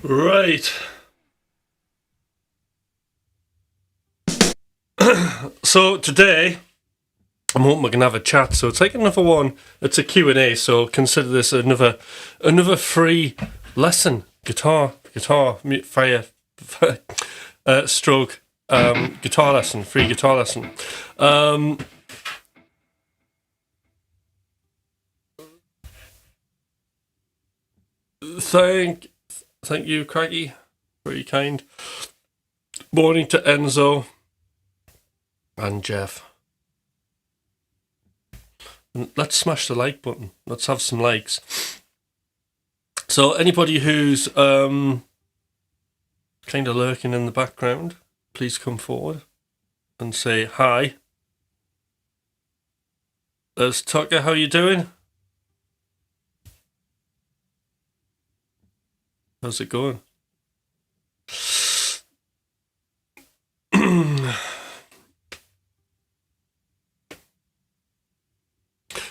Right. So today, I'm hoping we can have a chat. So it's like another one. It's a Q&A. So consider this another free lesson. Guitar, fire, stroke, guitar lesson, free guitar lesson. Thank you, Craggy. Very kind. Morning to Enzo and Jeff. And let's smash the like button. Let's have some likes. So anybody who's kind of lurking in the background, please come forward and say hi. There's Tucker. How you doing? How's it going?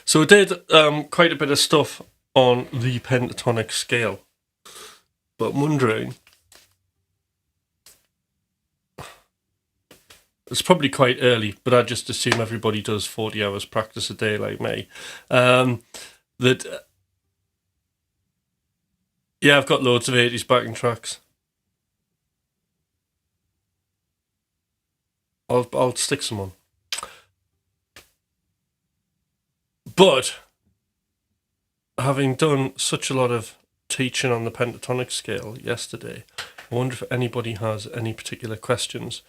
So I did quite a bit of stuff on the pentatonic scale, but I'm wondering, it's probably quite early, but I just assume everybody does 40 hours practice a day like me. Yeah, I've got loads of 80s backing tracks. I'll stick some on. But having done such a lot of teaching on the pentatonic scale yesterday, I wonder if anybody has any particular questions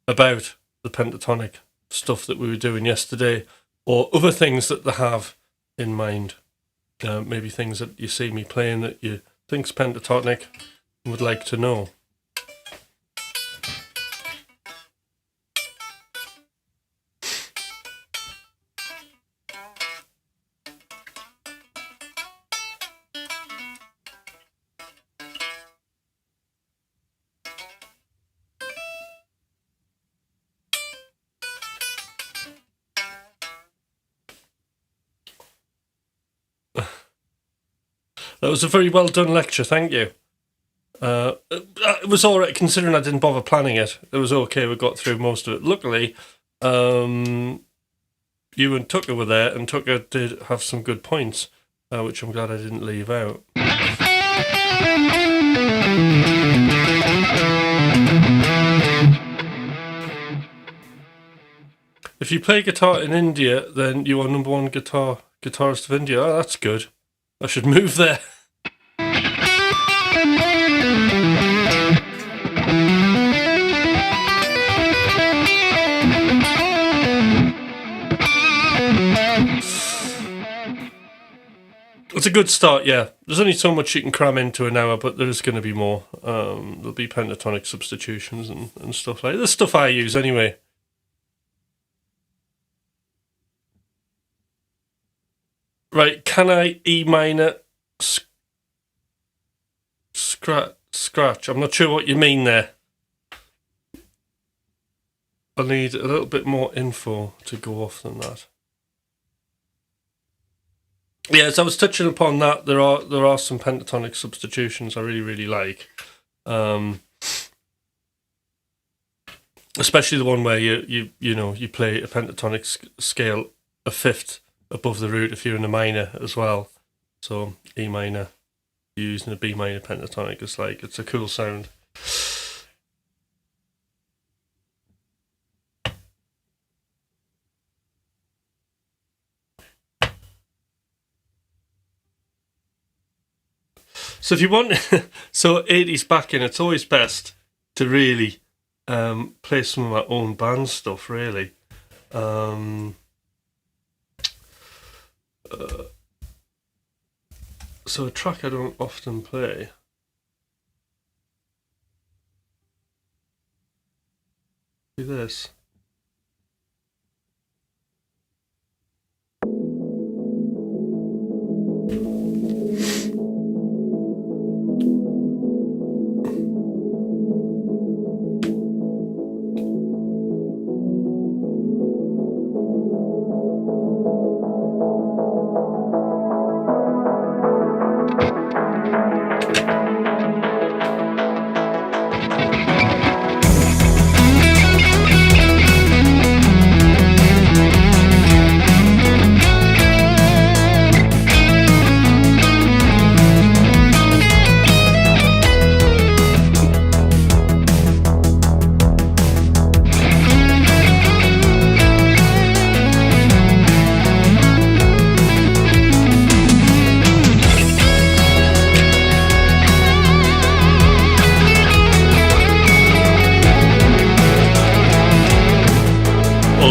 about the pentatonic stuff that we were doing yesterday, or other things that they have in mind. Maybe things that you see me playing that you think's pentatonic and would like to know. That was a very well done lecture, thank you. It was all right, considering I didn't bother planning it. It was okay, we got through most of it. Luckily, you and Tucker were there, and Tucker did have some good points, which I'm glad I didn't leave out. If you play guitar in India, then you are #1 guitarist of India. Oh, that's good. I should move there. It's a good start, yeah. There's only so much you can cram into an hour, but there is going to be more. There'll be pentatonic substitutions and stuff like that. There's stuff I use anyway. Right, can I E minor scratch? I'm not sure what you mean there. I need a little bit more info to go off than that. Yes, I was touching upon that. There are some pentatonic substitutions I really like. Especially the one where you play a pentatonic scale a fifth above the root if you're in a minor as well. So E minor using a B minor pentatonic, it's a cool sound. So if you want 80s backing, it's always best to really play some of my own band stuff, really. So a track I don't often play. Do this.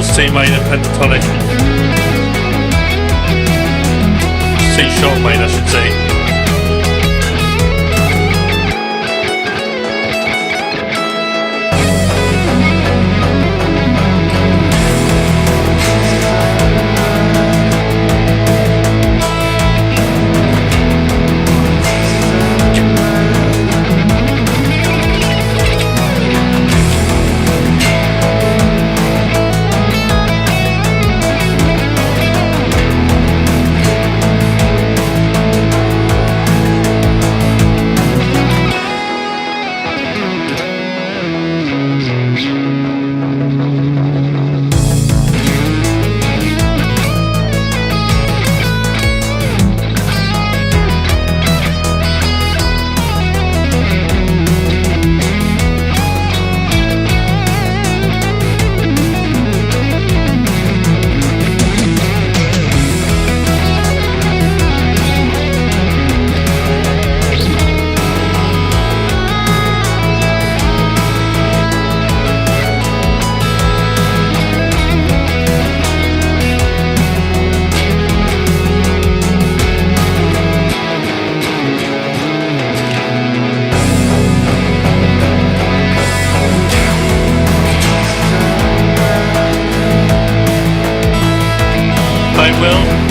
C minor pentatonic. C sharp minor, I should say. will.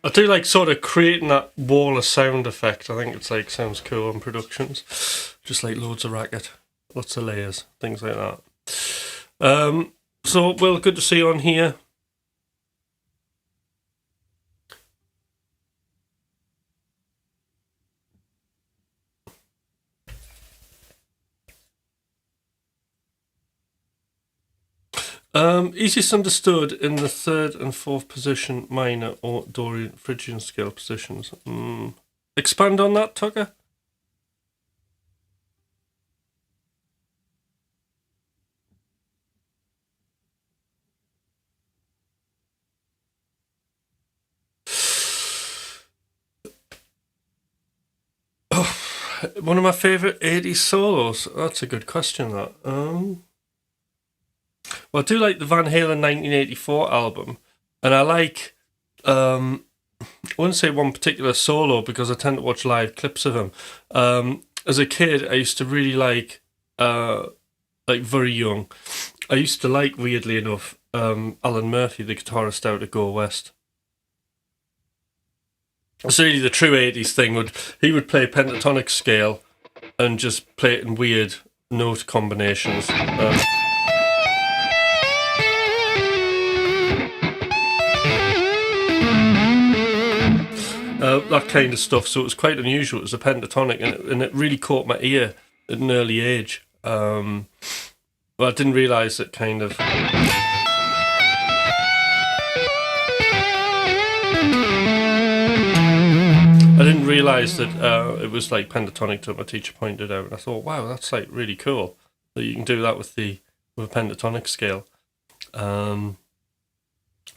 I do like sort of creating that wall of sound effect. I think it's like sounds cool in productions. Just like loads of racket, lots of layers, things like that. So, well, good to see you on here. Easiest understood in the third and fourth position minor or Dorian Phrygian scale positions. Expand on that, Tucker. Oh, one of my favourite 80s solos. That's a good question, that. Well, I do like the Van Halen 1984 album, and I like, I wouldn't say one particular solo because I tend to watch live clips of him. As a kid, I used to really like very young, I used to like, weirdly enough, Alan Murphy, the guitarist out of Go West. So really the true 80s thing he would play pentatonic scale and just play it in weird note combinations. That kind of stuff. So it was quite unusual. It was a pentatonic, and it really caught my ear at an early age. Well, I didn't realise that kind of. I didn't realise that it was like pentatonic until my teacher pointed out, and I thought, wow, that's like really cool that you can do that with a pentatonic scale.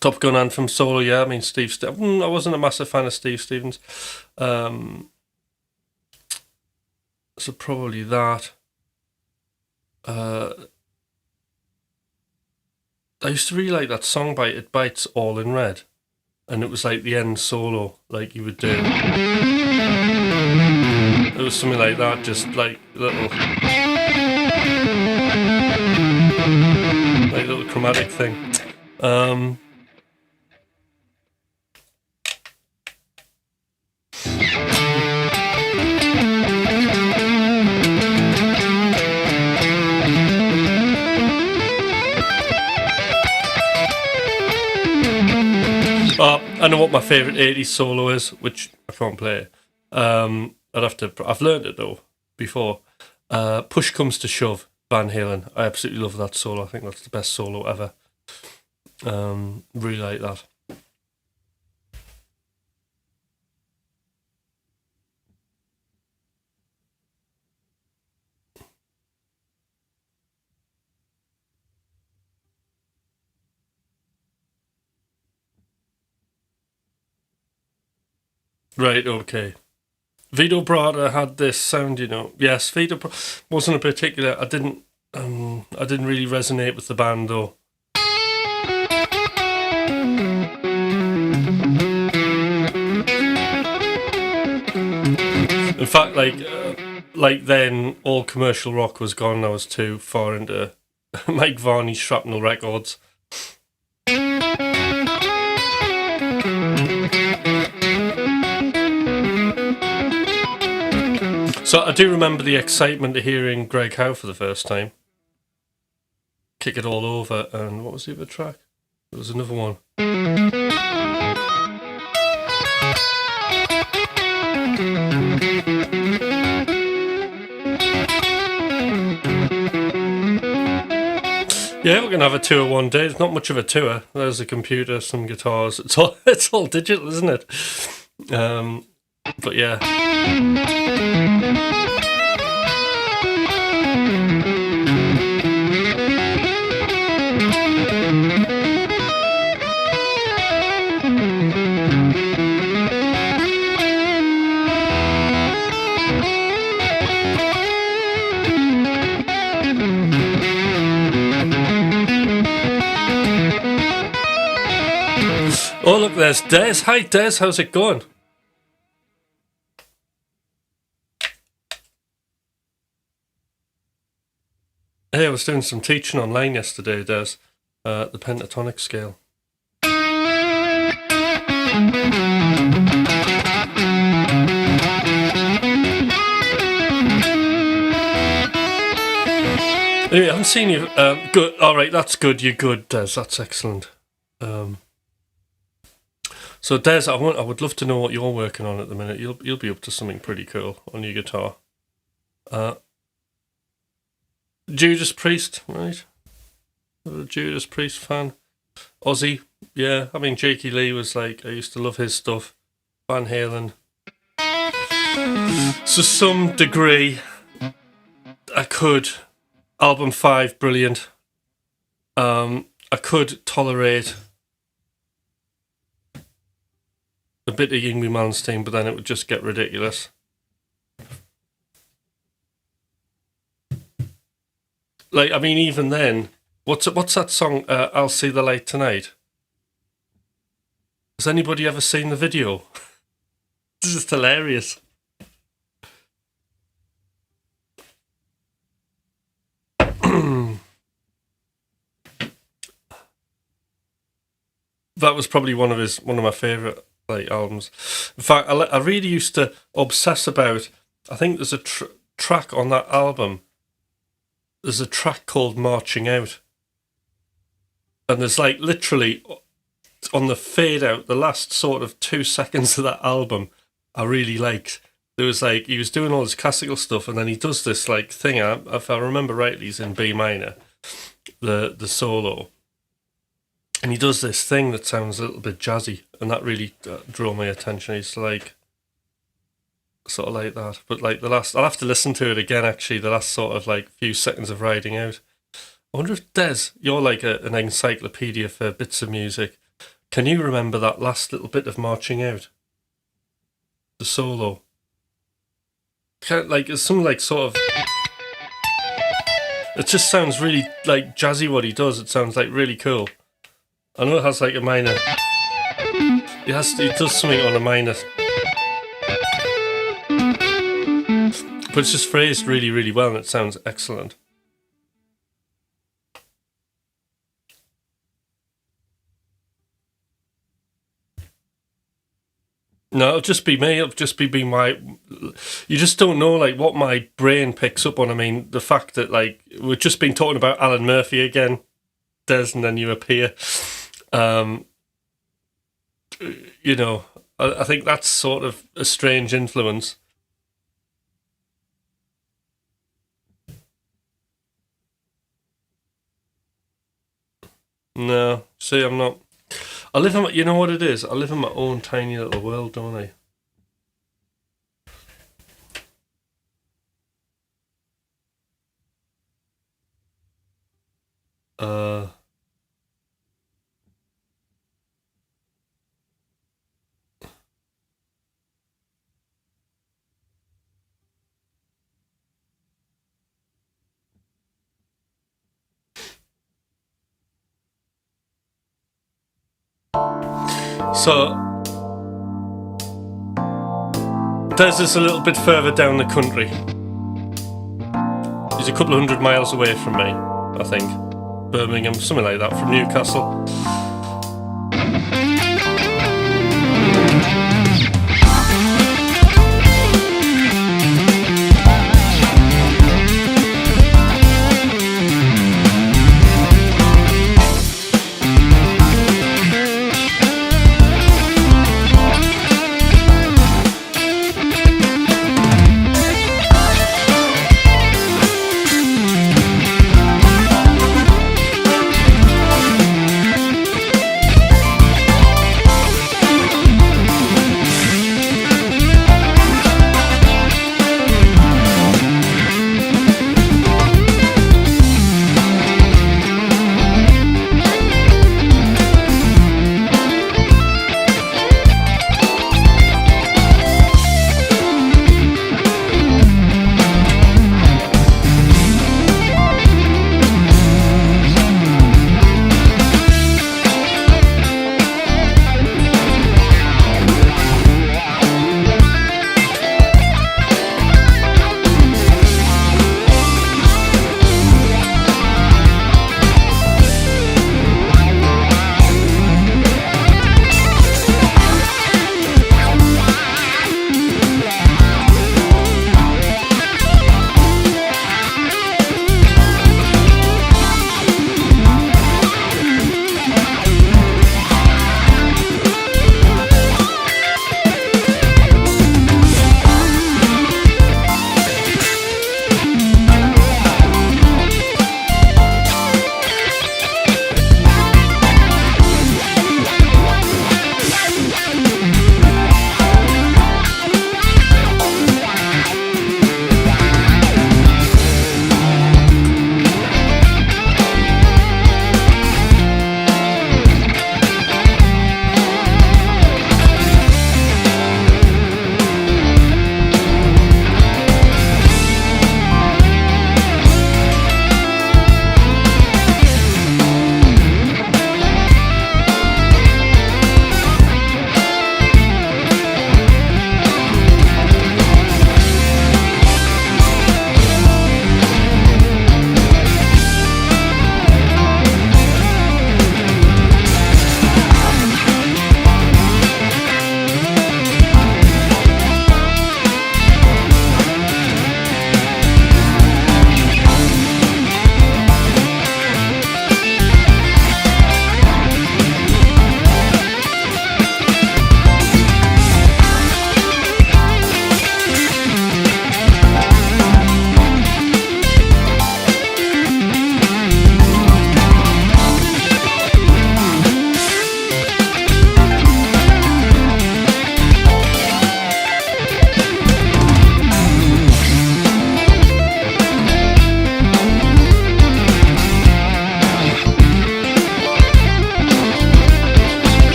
Top Gun anthem solo, yeah. I mean, I wasn't a massive fan of Steve Stevens, so probably that. I used to really like that song by It Bites, All in Red, and it was like the end solo, like you would do. It was something like that, just like little chromatic thing. I know what my favourite 80s solo is, which I can't play. I've learned it though before. Push Comes to Shove, Van Halen. I absolutely love that solo. I think that's the best solo ever. Really like that. Right, okay. Vito Bratta had this sound, you know. Yes, Vito wasn't a particular. I I didn't really resonate with the band though. In fact, like then, all commercial rock was gone. I was too far into Mike Varney's Shrapnel Records. So I do remember the excitement of hearing Greg Howe for the first time. Kick It All Over, and what was the other track? There was another one. Yeah, we're gonna have a tour one day. It's not much of a tour. There's a computer, some guitars. It's all digital, isn't it? But yeah. Oh, look, there's Des. Hi, Des. How's it going? Hey, I was doing some teaching online yesterday, Des. The pentatonic scale. Anyway, I haven't seen you. Good. All right, that's good. You're good, Des. That's excellent. So Des, I would love to know what you're working on at the minute. You'll be up to something pretty cool on your guitar. Judas Priest, right? A Judas Priest fan. Ozzy, yeah. I mean, Jakey Lee was like, I used to love his stuff. Van Halen. To some degree, I could. Album 5, brilliant. I could tolerate a bit of Yngwie Malmsteen, but then it would just get ridiculous. Like, I mean, even then, what's that song? I'll See the Light Tonight. Has anybody ever seen the video? This is hilarious. That was probably one of my favourite albums. In fact, I really used to obsess about. I think there's a track on that album. There's a track called "Marching Out," and there's like literally on the fade out, the last sort of 2 seconds of that album, I really liked. There was like he was doing all this classical stuff, and then he does this like thing. If I remember rightly, he's in B minor, the solo. And he does this thing that sounds a little bit jazzy, and that really drew my attention. He's like, sort of like that. But like I'll have to listen to it again, actually, the last sort of like few seconds of riding out. I wonder if, Des, you're like an encyclopedia for bits of music. Can you remember that last little bit of Marching Out? The solo. Like, it's some like sort of... It just sounds really like jazzy what he does. It sounds like really cool. I know it has like a minor. It does something on a minor. But it's just phrased really, really well, and it sounds excellent. No, it'll just be me. It'll just be my... You just don't know like what my brain picks up on. I mean, the fact that like we've just been talking about Alan Murphy again, Des, and then you appear. You know, I think that's sort of a strange influence. No, see, I'm not. I live in, you know what it is? I live in my own tiny little world, don't I? So Des is a little bit further down the country. He's a couple of 100 miles away from me, I think. Birmingham, something like that, from Newcastle.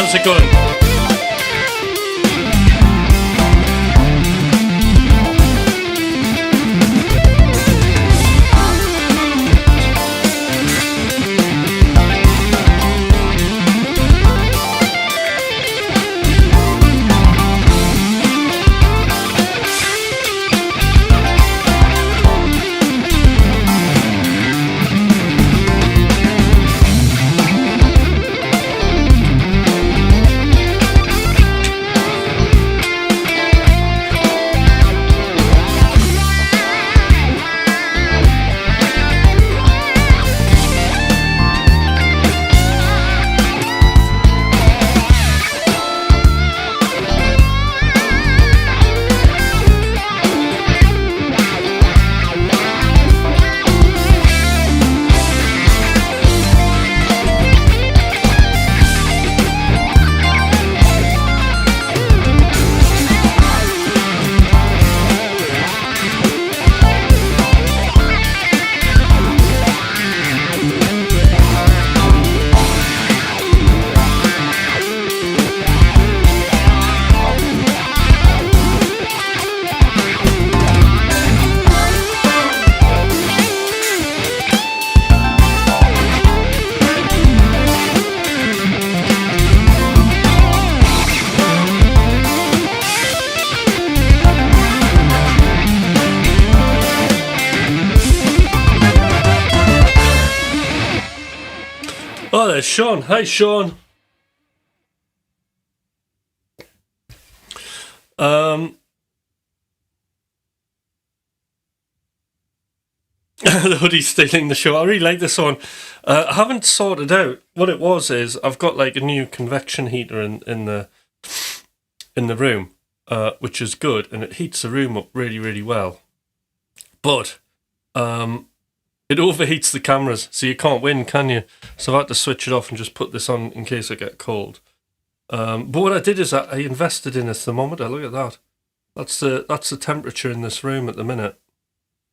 How's it going? there's Sean. Hi, Sean. The hoodie's stealing the show. I really like this one. I haven't sorted out what it was. Is I've got like a new convection heater in the room, which is good, and it heats the room up really, really well. But it overheats the cameras, so you can't win, can you? So I've had to switch it off and just put this on in case I get cold. But what I did is I invested in a thermometer. Look at that. That's the temperature in this room at the minute.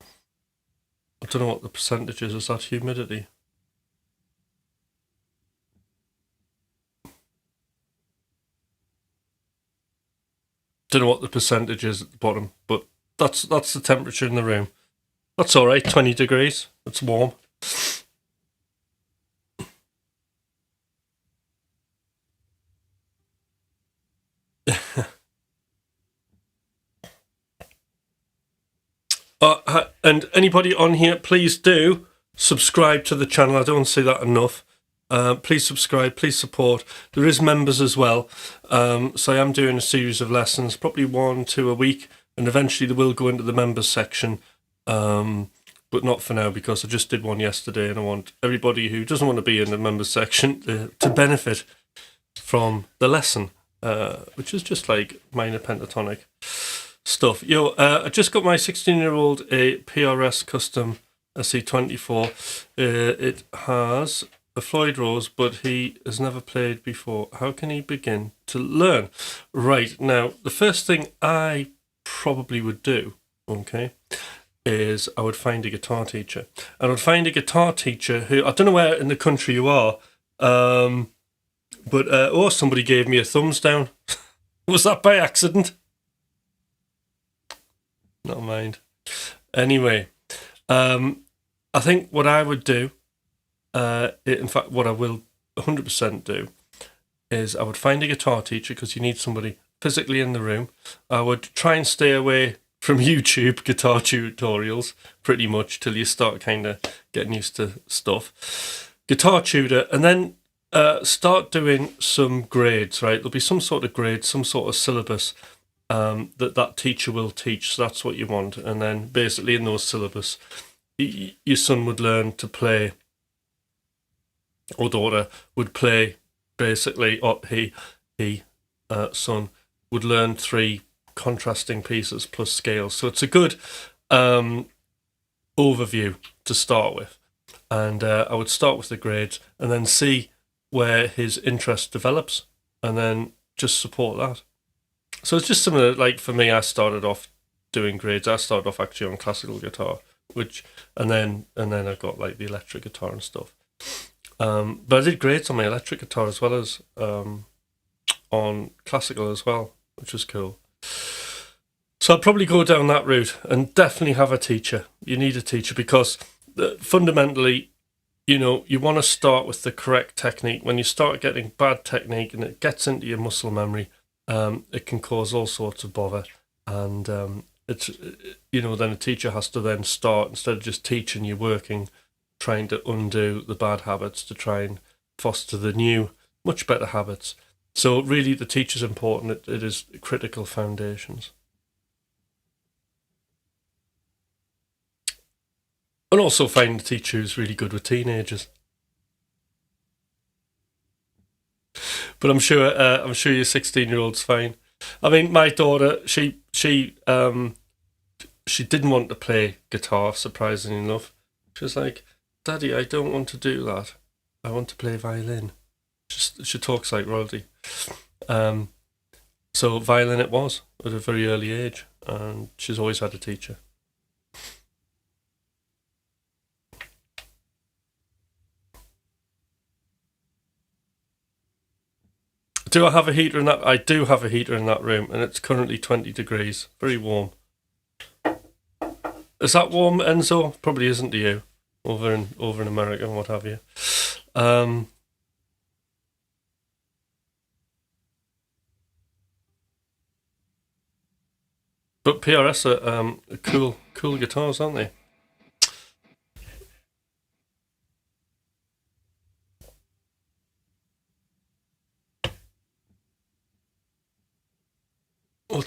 I don't know what the percentage is. Is that humidity? Don't know what the percentage is at the bottom, but that's the temperature in the room. That's all right. 20 degrees. It's warm. And anybody on here, please do subscribe to the channel. I don't say that enough. Please subscribe, please support. There is members as well. So I am doing a series of lessons, probably 1-2 a week, and eventually they will go into the members section. But not for now, because I just did one yesterday, and I want everybody who doesn't want to be in the members section to benefit from the lesson, which is just like minor pentatonic stuff. I just got my 16-year-old a PRS custom SC24. It has a Floyd Rose, but he has never played before. How can he begin to learn? Right, now, the first thing I probably would do, okay, is I would find a guitar teacher. And I'd find a guitar teacher who, I don't know where in the country you are, but somebody gave me a thumbs down. Was that by accident? Not mind. Anyway, I think what I would do, in fact, what I will 100% do, is I would find a guitar teacher, because you need somebody physically in the room. I would try and stay away from YouTube guitar tutorials pretty much till you start kind of getting used to stuff. Guitar tutor, and then start doing some grades, right? There'll be some sort of grade, some sort of syllabus that teacher will teach. So that's what you want. And then basically in those syllabus, your son would learn to play, or daughter would play, basically, or son would learn 3 contrasting pieces plus scales. So it's a good overview to start with. And I would start with the grades and then see where his interest develops, and then just support that. So it's just similar, like for me, I started off doing grades. I started off actually on classical guitar, and then I got like the electric guitar and stuff. But I did grades on my electric guitar as well as on classical as well, which was cool. So I'll probably go down that route and definitely have a teacher. You need a teacher, because fundamentally, you want to start with the correct technique. When you start getting bad technique and it gets into your muscle memory, it can cause all sorts of bother. And it's then a teacher has to then start, instead of just teaching you, working, trying to undo the bad habits to try and foster the new, much better habits. So really, the teacher's important. It is critical foundations. And also find a teacher who's really good with teenagers. But I'm sure your 16-year-old's fine. I mean, my daughter, she didn't want to play guitar, surprisingly enough. She was like, "Daddy, I don't want to do that. I want to play violin." She talks like royalty. So violin it was at a very early age, and she's always had a teacher. Do I have a heater in that? I do have a heater in that room, and it's currently 20 degrees. Very warm. Is that warm, Enzo? Probably isn't to you, over in America and what have you. But PRS are cool guitars, aren't they?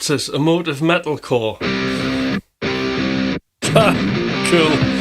What's this? Emotive metalcore. Cool.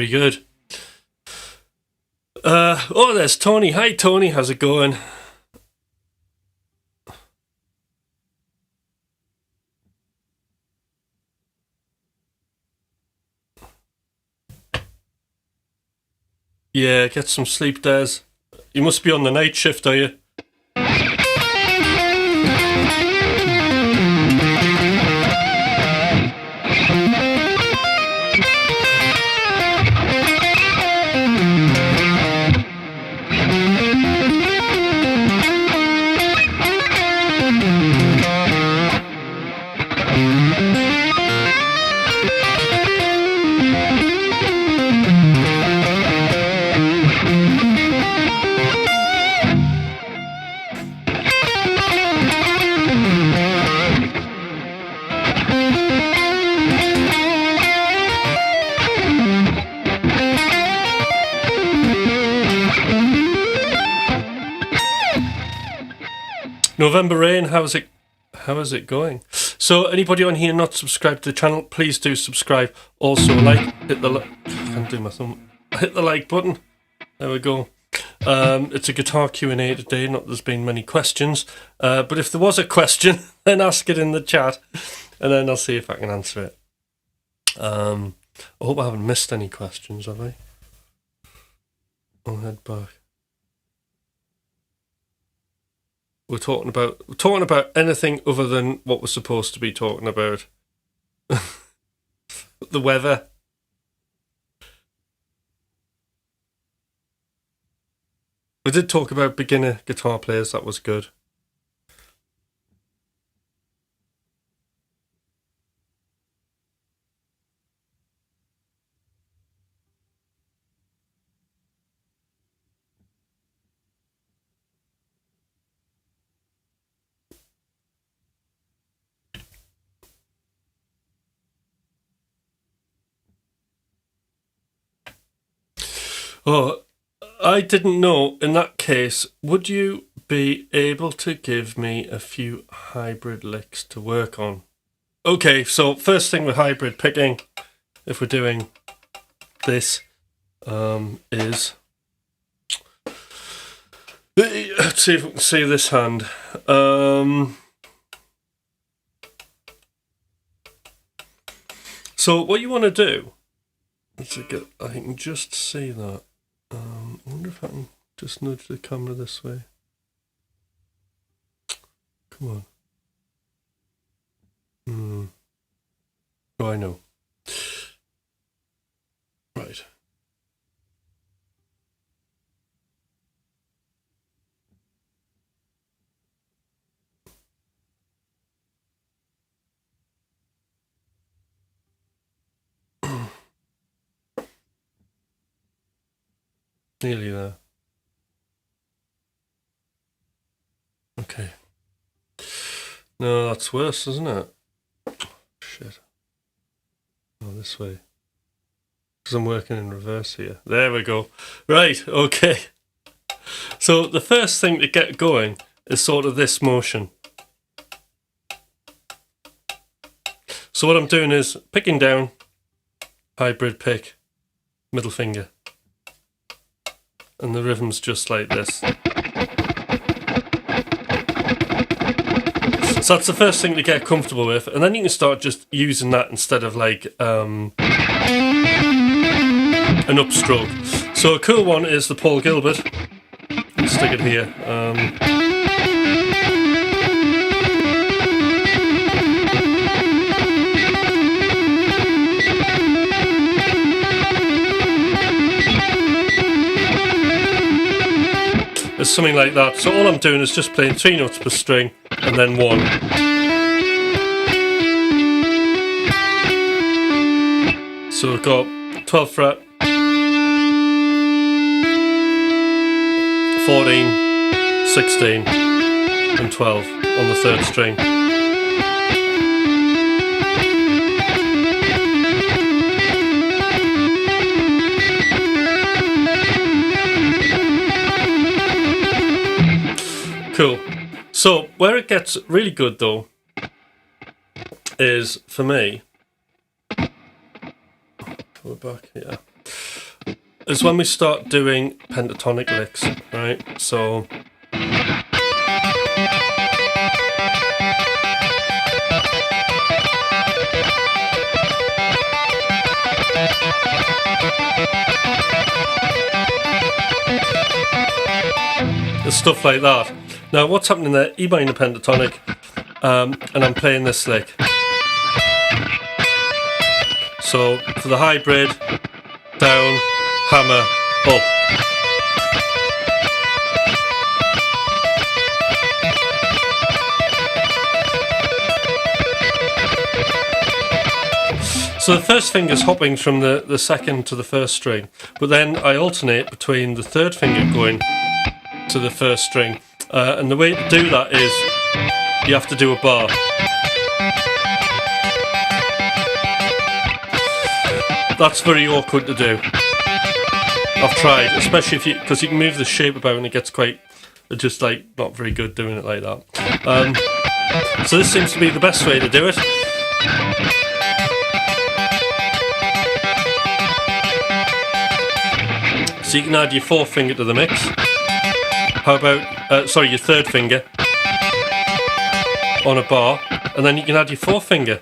Very good. Oh, there's Tony. Hi, Tony. How's it going? Yeah, get some sleep, Des. You must be on the night shift, are you? November Rain, how is it going? So anybody on here not subscribed to the channel, please do subscribe. Also hit the can't do my thumb. Hit the like button. There we go. It's a guitar Q&A today, not there's been many questions. But if there was a question, then ask it in the chat and then I'll see if I can answer it. I hope I haven't missed any questions, have I? I'll head back. We're talking about anything other than what we're supposed to be talking about. The weather. We did talk about beginner guitar players, that was good. Oh, I didn't know. In that case, would you be able to give me a few hybrid licks to work on? Okay, so first thing with hybrid picking, if we're doing this, is... Let's see if we can see this hand. So what you want to do, I can just see that. I wonder if I can just nudge the camera this way. Come on. Oh, I know. Right. Nearly there. Okay. No, that's worse, isn't it? Shit. Oh, this way. Because I'm working in reverse here. There we go. Right, okay. So the first thing to get going is sort of this motion. So what I'm doing is picking down, hybrid pick, middle finger. And the rhythm's just like this. So that's the first thing to get comfortable with, and then you can start just using that instead of like an upstroke. So a cool one is the Paul Gilbert. Let's stick it here. It's something like that. So all I'm doing is just playing 3 notes per string and then 1. So we've got 12th fret, 14, 16 and 12 on the 3rd string. Cool. So where it gets really good though is, for me, we're back here, is when we start doing pentatonic licks, right? So there's stuff like that. Now what's happening there, E minor pentatonic, and I'm playing this lick. So for the hybrid, down, hammer, up. So the first finger's hopping from the second to the first string, but then I alternate between the third finger going to the first string, and the way to do that is you have to do a bar. That's very awkward to do. I've tried, especially if because you can move the shape about and it gets quite just like not very good doing it like that. So this seems to be the best way to do it. So you can add your fourth finger to the mix. How about, sorry, your third finger on a bar, and then you can add your fourth finger.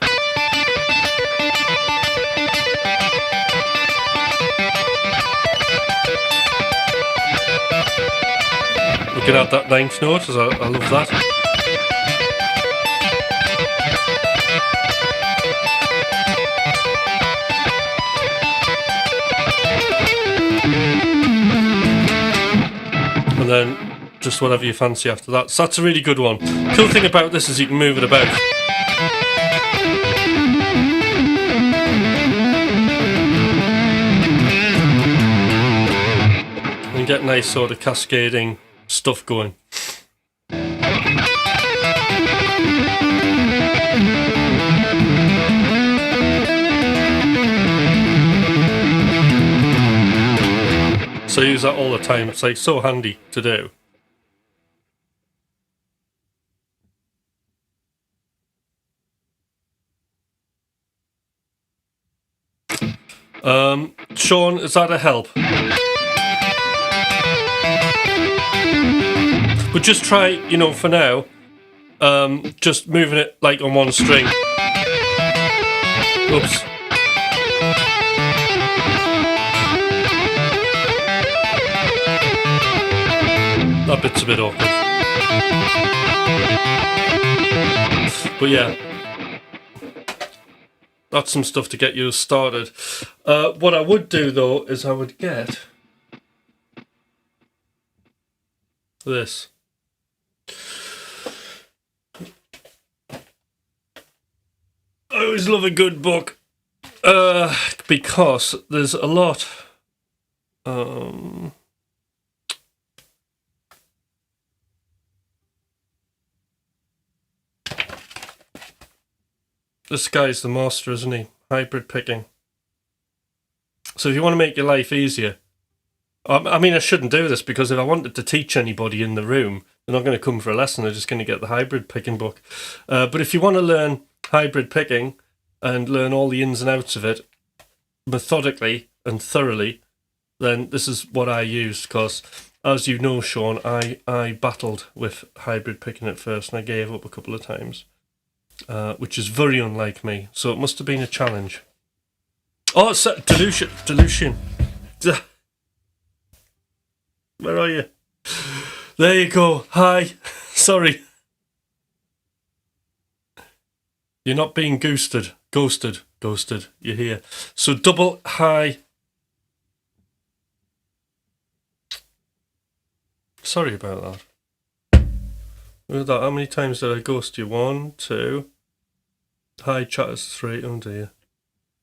We can add that ninth note, as I love that. And then just whatever you fancy after that. So that's a really good one. Cool thing about this is you can move it about. And get nice sort of cascading stuff going. So I use that all the time. It's like so handy to do. Sean, is that a help? But just try, you know, for now, just moving it like on one string. Oops. That bit's a bit awkward. But yeah, that's some stuff to get you started. What I would do though is I would get this. I always love a good book because there's a lot. This guy's the master, isn't he? Hybrid picking. So if you want to make your life easier, I mean, I shouldn't do this because if I wanted to teach anybody in the room, they're not going to come for a lesson. They're just going to get the hybrid picking book. But if you want to learn hybrid picking and learn all the ins and outs of it methodically and thoroughly, then this is what I used. Because as you know, Sean, I battled with hybrid picking at first and I gave up a couple of times. Which is very unlike me, so it must have been a challenge. Oh, it's dilution. Where are you? There you go. Hi. Sorry. You're not being ghosted. You're here. So double high. Sorry about that. Look at that. How many times did I ghost you? 1, 2. Hi, chatters 3. Oh dear.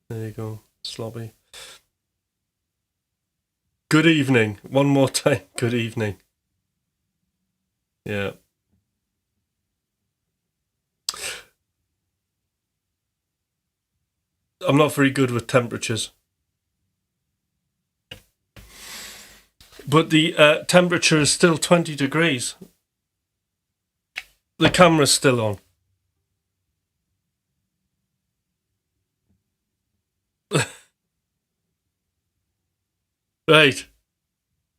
There you go. Slobby. Good evening. One more time. Good evening. Yeah. I'm not very good with temperatures. But the temperature is still 20 degrees. The camera's still on. Right.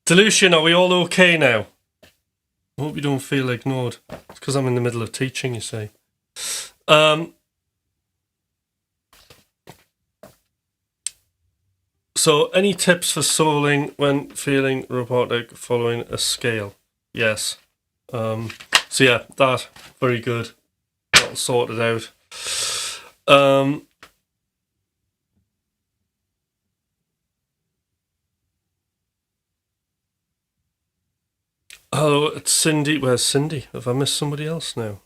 Delusion, are we all okay now? I hope you don't feel ignored. It's because I'm in the middle of teaching, you see. So, any tips for soloing when feeling robotic following a scale? Yes. So yeah, that, very good. That'll sort it out. Hello, it's Cindy. Where's Cindy? Have I missed somebody else now?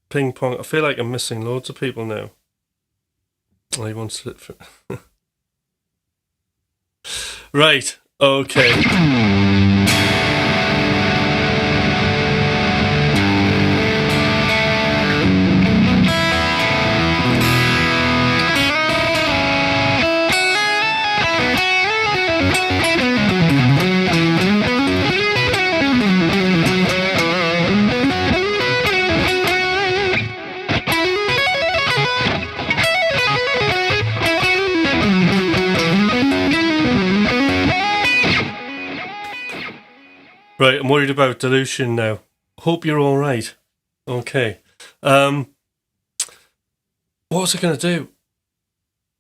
Ping pong. I feel like I'm missing loads of people now. Oh, he wants it for... Right, okay. Right, I'm worried about dilution now. Hope you're all right. Okay. What was I going to do?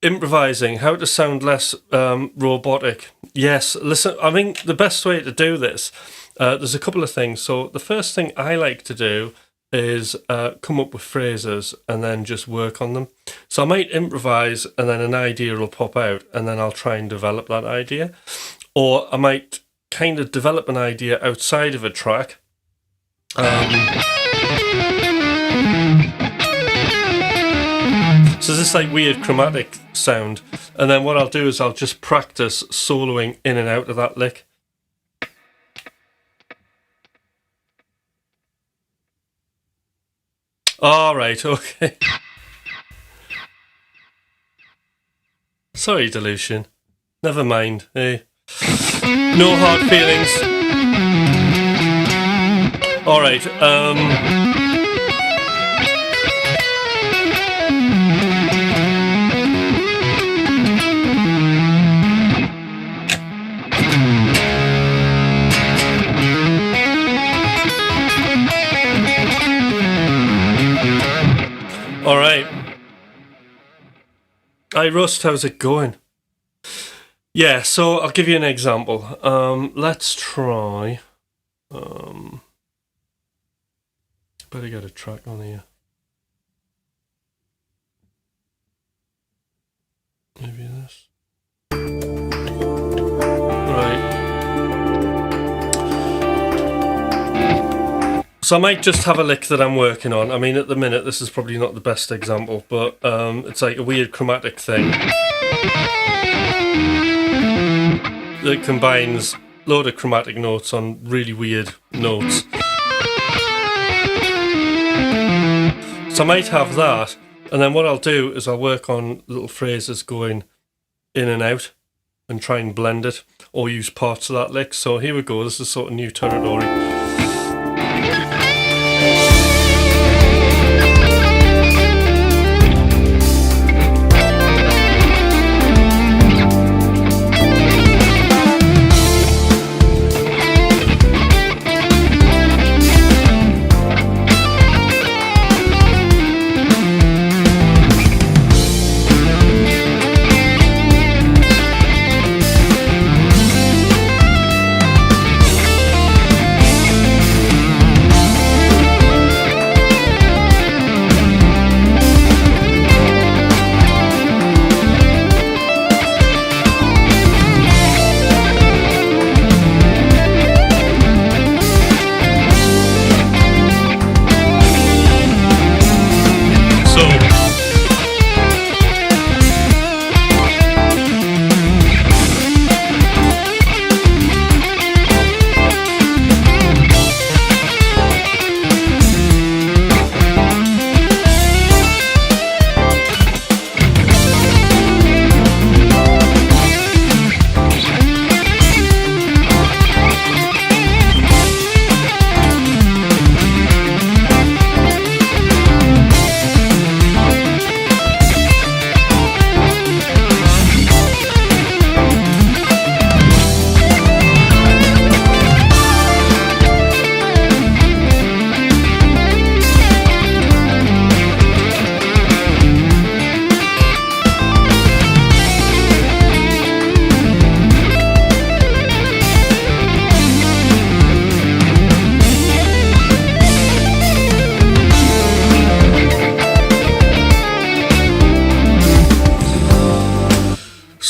Improvising, how to sound less robotic. Yes, listen, I think the best way to do this, there's a couple of things. So the first thing I like to do is come up with phrases and then just work on them. So I might improvise and then an idea will pop out and then I'll try and develop that idea. Or I might kind of develop an idea outside of a track. So this like weird chromatic sound, and then what I'll do is I'll just practice soloing in and out of that lick. All right, okay. Sorry, Delusion. Never mind. Hey. No hard feelings. All right. All right. Hi, Rust. How's it going? Yeah, so I'll give you an example. Let's try. Better get a track on here. Maybe this. Right. So I might just have a lick that I'm working on. I mean, at the minute, this is probably not the best example, but it's like a weird chromatic thing that combines a load of chromatic notes on really weird notes. So I might have that, and then what I'll do is I'll work on little phrases going in and out and try and blend it or use parts of that lick. So here we go, this is sort of new territory.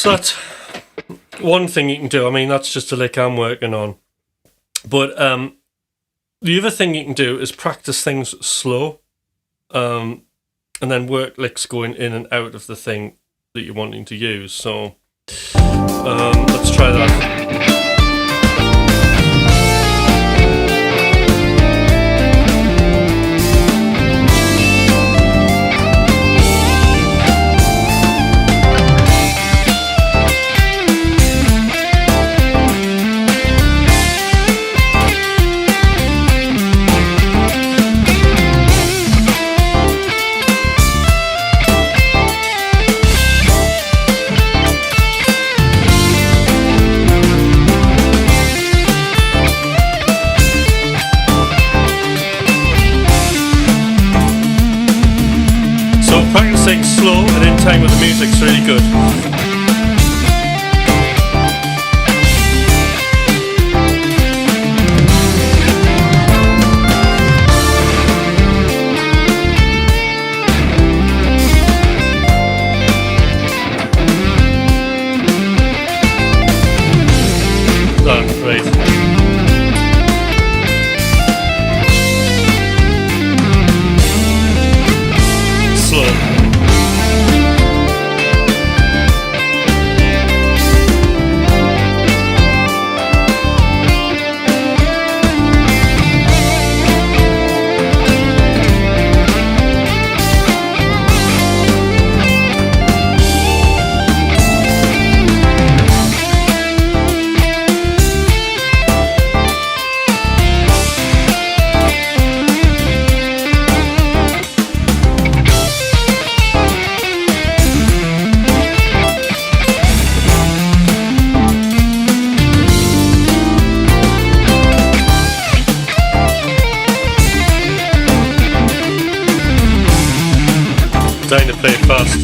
So that's one thing you can do. I mean, that's just a lick I'm working on. But the other thing you can do is practice things slow, and then work licks going in and out of the thing that you're wanting to use. So let's try that. Practicing slow and in time with the music's really good. Oh, great. Trying to play it fast.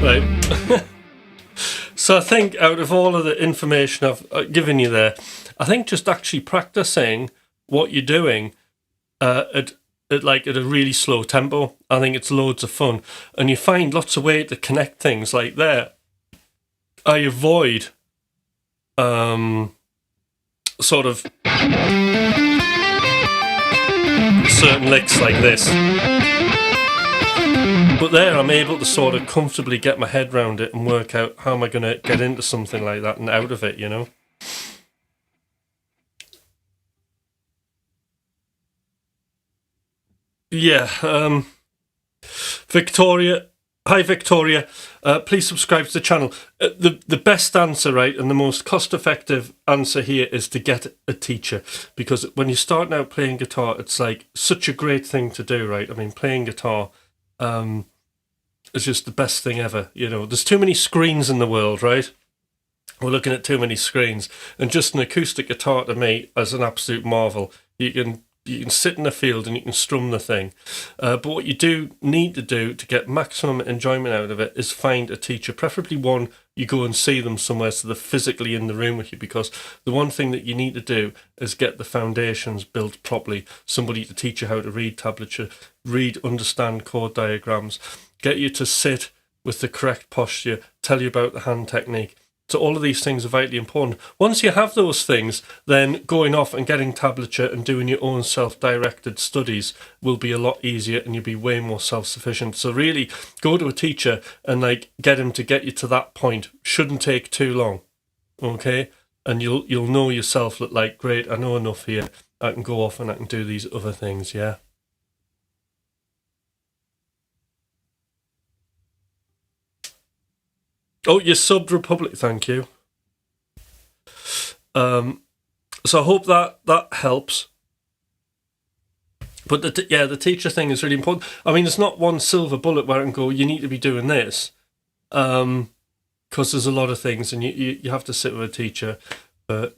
Right. So I think out of all of the information I've given you there, I think just actually practicing what you're doing at a really slow tempo, I think it's loads of fun. And you find lots of ways to connect things like there. I avoid sort of certain licks like this. But there I'm able to sort of comfortably get my head around it and work out how am I going to get into something like that and out of it, you know? Yeah, Victoria. Hi, Victoria. Please subscribe to the channel. The best answer, right, and the most cost-effective answer here is to get a teacher, because when you're starting out playing guitar, it's like such a great thing to do, right? I mean, playing guitar is just the best thing ever. You know, there's too many screens in the world, right? We're looking at too many screens, and just an acoustic guitar to me is an absolute marvel. You can sit in a field and you can strum the thing. But what you do need to do to get maximum enjoyment out of it is find a teacher, preferably one you go and see them somewhere so they're physically in the room with you, because the one thing that you need to do is get the foundations built properly. Somebody to teach you how to read tablature, understand chord diagrams, get you to sit with the correct posture, tell you about the hand technique. So all of these things are vitally important. Once you have those things, then going off and getting tablature and doing your own self-directed studies will be a lot easier, and you'll be way more self-sufficient. So really, go to a teacher and get him to get you to that point. Shouldn't take too long, okay? And you'll know yourself that great, I know enough here. I can go off and I can do these other things, yeah. Oh, you subbed Republic, thank you. So I hope that helps. But the teacher thing is really important. I mean, it's not one silver bullet where I can go, you need to be doing this. Because there's a lot of things, and you have to sit with a teacher. But,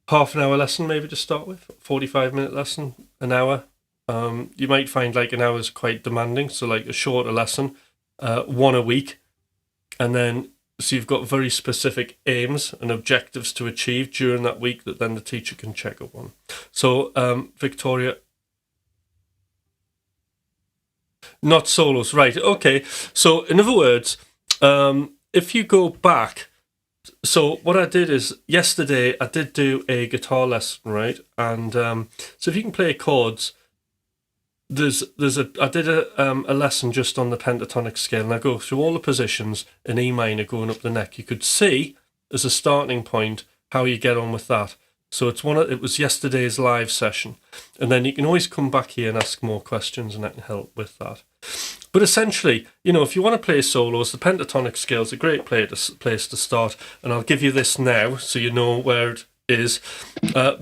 half an hour lesson maybe to start with, 45-minute lesson, an hour. You might find an hour is quite demanding, so a shorter lesson, one a week. And then So you've got very specific aims and objectives to achieve during that week that then the teacher can check up on. So, Victoria, not solos, right? Okay. So, in other words, if you go back, so what I did is yesterday I did do a guitar lesson, right? And so if you can play chords, I did a lesson just on the pentatonic scale, and I go through all the positions in E minor going up the neck. You could see as a starting point how you get on with that. So it was yesterday's live session, and then you can always come back here and ask more questions, and I can help with that. But essentially, if you want to play solos, the pentatonic scale is a great place to start, and I'll give you this now so you know where it is.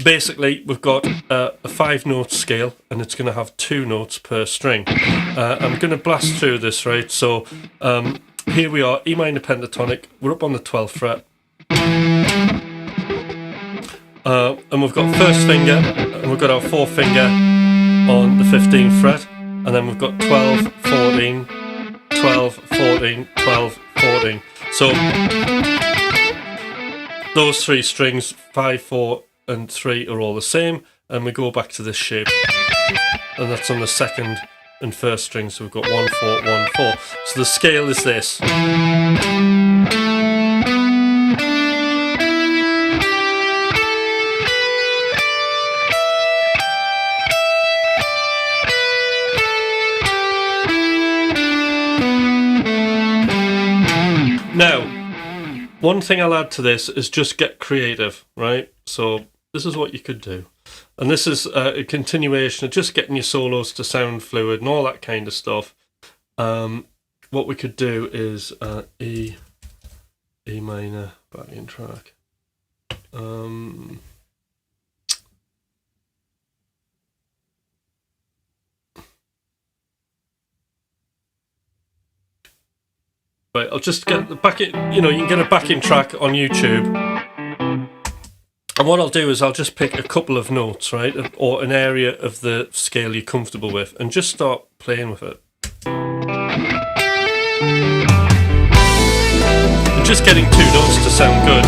Basically, we've got a 5-note scale, and it's going to have 2 notes per string. I'm going to blast through this, right? So here we are, E minor pentatonic. We're up on the 12th fret. And we've got first finger, and we've got our 4th finger on the 15th fret, and then we've got 12, 14, 12, 14, 12, 14. So those 3 strings, 5, 4, and 3 are all the same, and we go back to this shape, and that's on the 2nd and 1st string, so we've got 1, 4, 1, 4. So the scale is this. Now, one thing I'll add to this is just get creative, right? So this is what you could do. And this is a continuation of just getting your solos to sound fluid and all that kind of stuff. What we could do is E minor backing track. Right, I'll just get the backing, you can get a backing track on YouTube. And what I'll do is I'll just pick a couple of notes, right, or an area of the scale you're comfortable with, and just start playing with it. And just getting 2 notes to sound good.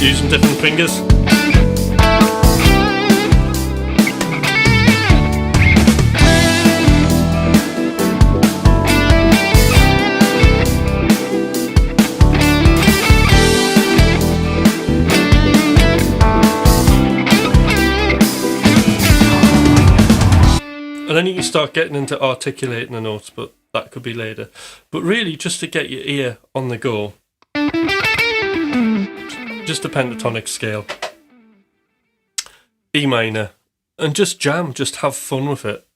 Using different fingers. And then you can start getting into articulating the notes, but that could be later. But really, just to get your ear on the go, just a pentatonic scale, E minor, and just jam, just have fun with it,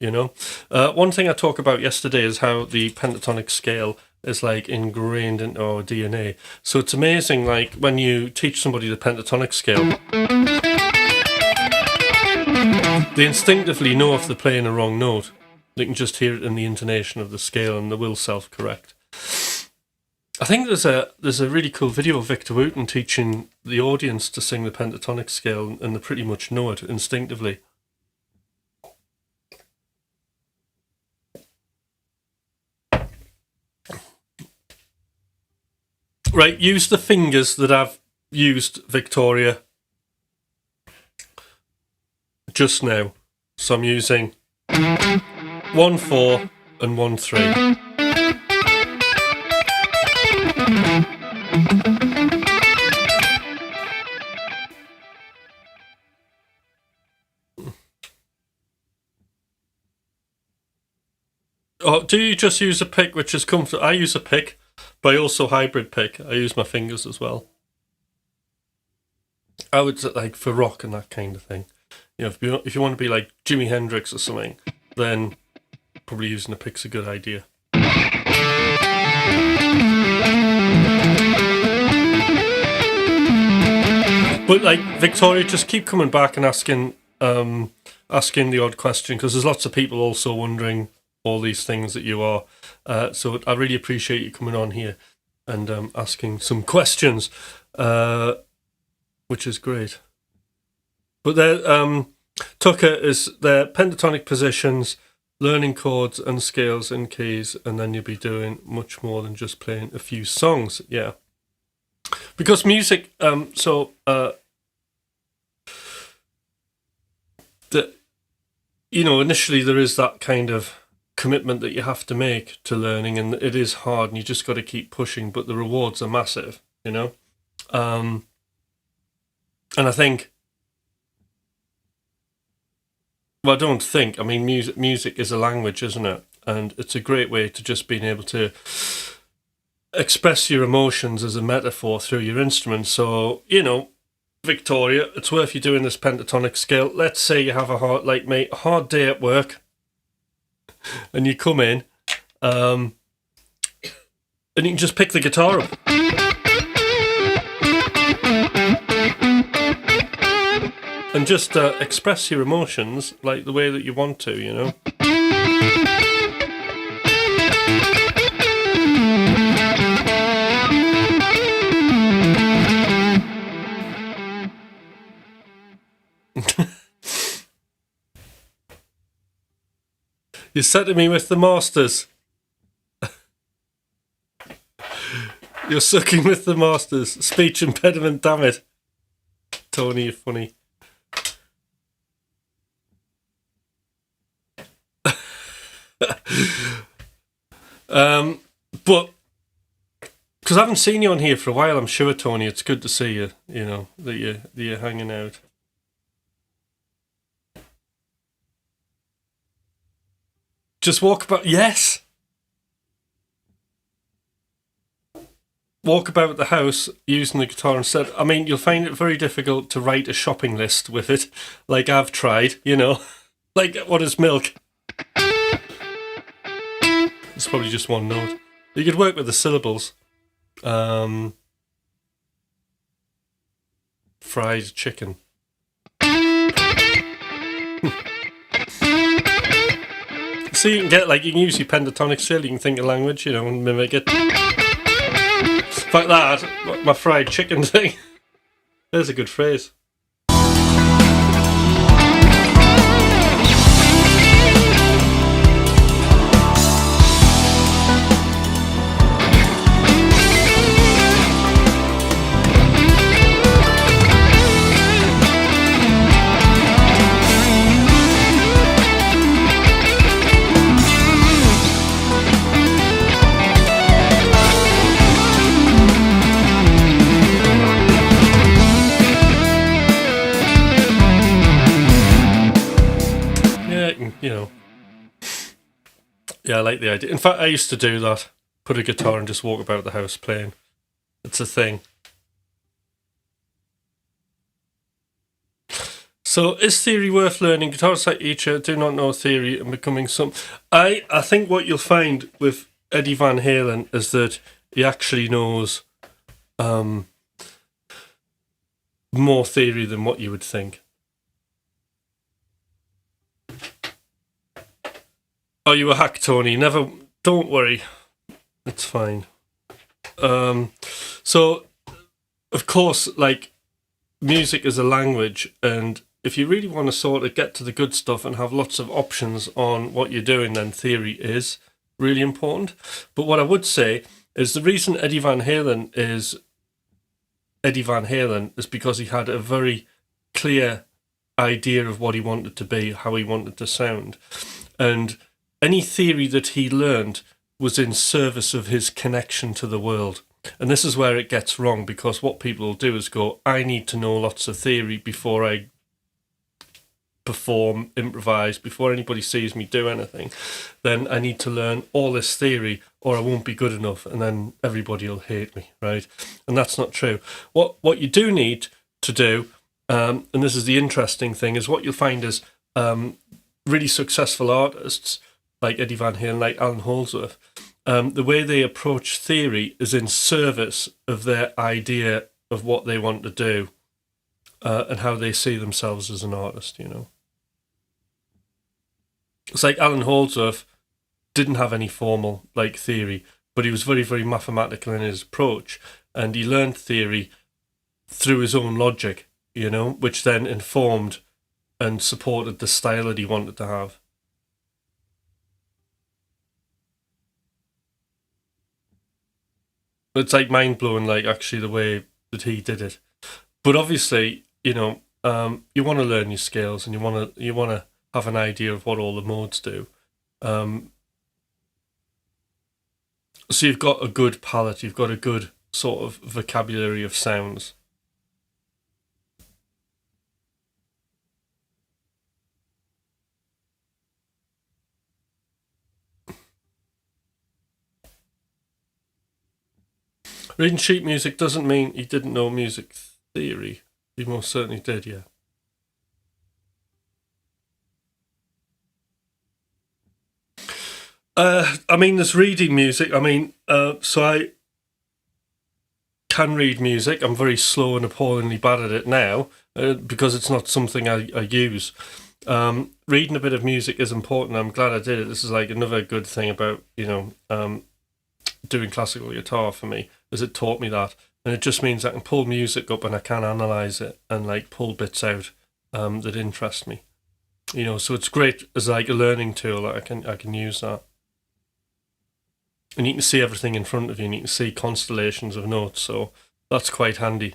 One thing I talked about yesterday is how the pentatonic scale is like ingrained into our DNA. So it's amazing, like when you teach somebody the pentatonic scale, they instinctively know if they're playing a wrong note. They can just hear it in the intonation of the scale, and they will self-correct. I think there's a really cool video of Victor Wooten teaching the audience to sing the pentatonic scale, and they pretty much know it instinctively. Right, use the fingers that I've used, Victoria, just now. So I'm using 1, 4 and 1, 3. Oh, do you just use a pick, which is comfortable? I use a pick, but I also hybrid pick. I use my fingers as well. I would like for rock and that kind of thing. If you want to be like Jimi Hendrix or something, then probably using a pick's a good idea. But like Victoria, just keep coming back and asking the odd question, because there's lots of people also wondering all these things that you are. So I really appreciate you coming on here and asking some questions, which is great. But Tucker is their pentatonic positions, learning chords and scales and keys, and then you'll be doing much more than just playing a few songs. Yeah. Because music, initially there is that kind of commitment that you have to make to learning, and it is hard, and you just got to keep pushing. But the rewards are massive, and I think. Well, I don't think. I mean, music is a language, isn't it? And it's a great way to just being able to express your emotions as a metaphor through your instrument. So, Victoria, it's worth you doing this pentatonic scale. Let's say you have a hard day at work, and you come in, and you can just pick the guitar up. And just express your emotions like the way that you want to, You said to me with the masters. You're sucking with the masters. Speech impediment, damn it. Tony, you're funny. But because I haven't seen you on here for a while, I'm sure, Tony, it's good to see you. That you're hanging out. Just walk about. Yes. Walk about the house using the guitar instead. I mean, you'll find it very difficult to write a shopping list with it, like I've tried. Like what is milk? It's probably just one note. You could work with the syllables. Fried chicken. So you can use your pentatonic scale, you can think of language, and mimic it. Like that, my fried chicken thing. There's a good phrase. Yeah, I like the idea. In fact, I used to do that. Put a guitar and just walk about the house playing. It's a thing. So, is theory worth learning? Guitarists like Eacher do not know theory and becoming some... I think what you'll find with Eddie Van Halen is that he actually knows more theory than what you would think. Oh, you a hack, Tony. Never. Don't worry. It's fine. So, of course, music is a language, and if you really want to sort of get to the good stuff and have lots of options on what you're doing, then theory is really important. But what I would say is the reason Eddie Van Halen is because he had a very clear idea of what he wanted to be, how he wanted to sound, and any theory that he learned was in service of his connection to the world. And this is where it gets wrong, because what people will do is go, I need to know lots of theory before I perform, improvise, before anybody sees me do anything. Then I need to learn all this theory or I won't be good enough, and then everybody will hate me, right? And that's not true. What you do need to do, and this is the interesting thing, is what you'll find is really successful artists like Eddie Van Halen, like Alan Holdsworth, the way they approach theory is in service of their idea of what they want to do and how they see themselves as an artist, It's like Alan Holdsworth didn't have any formal theory, but he was very, very mathematical in his approach, and he learned theory through his own logic, you know, which then informed and supported the style that he wanted to have. It's like mind-blowing, like, actually the way that he did it. But obviously, you know, you want to learn your scales, and you want to have an idea of what all the modes do. So you've got a good palette, you've got a good sort of vocabulary of sounds. Reading sheet music doesn't mean he didn't know music theory. He most certainly did, yeah. I mean, there's reading music. I mean, so I can read music. I'm very slow and appallingly bad at it now because it's not something I use. Reading a bit of music is important. I'm glad I did it. This is like another good thing about, you know, doing classical guitar for me, is it taught me that. And it just means I can pull music up and I can analyse it and like pull bits out that interest me. You know, so it's great as like a learning tool. I can use that. And you can see everything in front of you, and you can see constellations of notes, so that's quite handy.